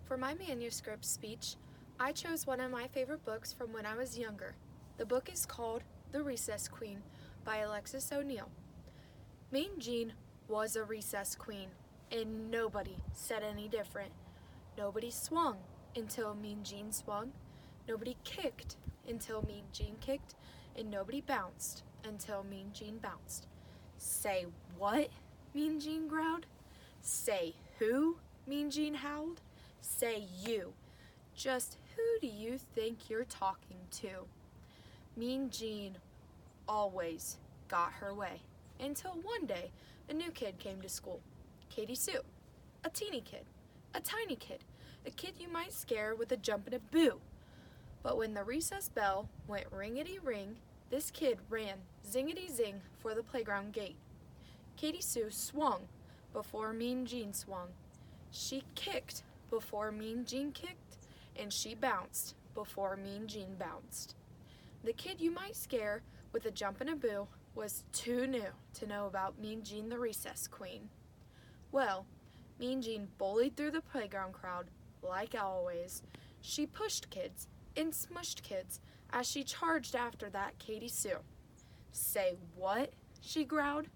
For my manuscript speech, I chose one of my favorite books from when I was younger. The book is called The Recess Queen by Alexis O'Neill. Mean Jean was a recess queen, and nobody said any different. Nobody swung until Mean Jean swung. Nobody kicked until Mean Jean kicked, and nobody bounced until Mean Jean bounced. Say what? Mean Jean growled. Say who? Mean Jean howled. Say you. Just who do you think you're talking to? Mean Jean always got her way, until one day a new kid came to school. Katie Sue. A teeny kid. A tiny kid. A kid you might scare with a jump and a boo. But when the recess bell went ringety-ring, this kid ran zingety-zing for the playground gate. Katie Sue swung before Mean Jean swung. She kicked before Mean Jean kicked, and she bounced before Mean Jean bounced. The kid you might scare with a jump and a boo was too new to know about Mean Jean the Recess Queen. Well, Mean Jean bullied through the playground crowd, like always. She pushed kids and smushed kids as she charged after that Katie Sue. Say what? She growled.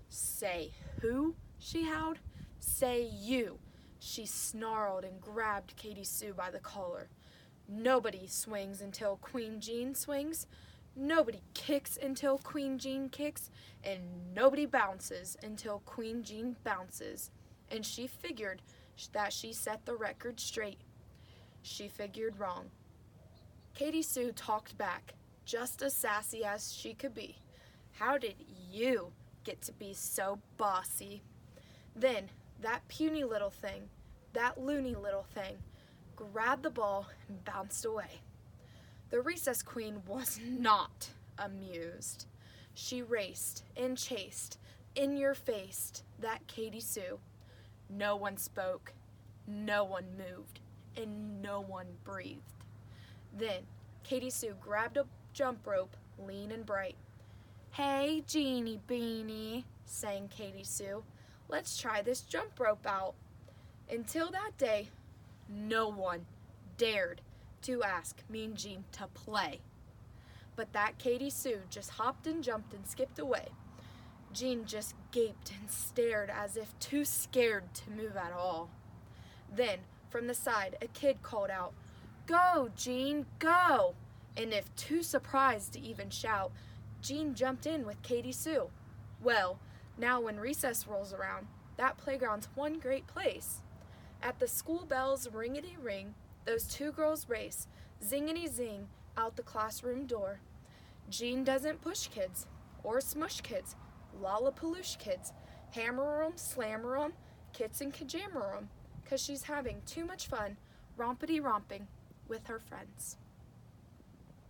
Say who? She howled. Say you. She snarled and grabbed Katie Sue by the collar. Nobody swings until Queen Jean swings. Nobody kicks until Queen Jean kicks. And nobody bounces until Queen Jean bounces. And she figured that she set the record straight. She figured wrong. Katie Sue talked back, just as sassy as she could be. How did you get to be so bossy? Then that puny little thing, that loony little thing, grabbed the ball and bounced away. The recess queen was not amused. She raced and chased, in-your-faced that Katie Sue. No one spoke, no one moved, and no one breathed. Then Katie Sue grabbed a jump rope, lean and bright. Hey, Jeanie Beanie, sang Katie Sue. Let's try this jump rope out. Until that day, no one dared to ask Mean Jean to play. But that Katie Sue just hopped and jumped and skipped away. Jean just gaped and stared as if too scared to move at all. Then, from the side, a kid called out, Go, Jean, go! And if too surprised to even shout, Jean jumped in with Katie Sue. Well, now when recess rolls around, that playground's one great place. At the school bell's ringety-ring, those two girls race, zingety-zing, out the classroom door. Jean doesn't push kids, or smush kids, lollapaloosh kids, hammer 'em, slammer 'em, kits and kajammer 'em, 'cause she's having too much fun rompity-romping with her friends.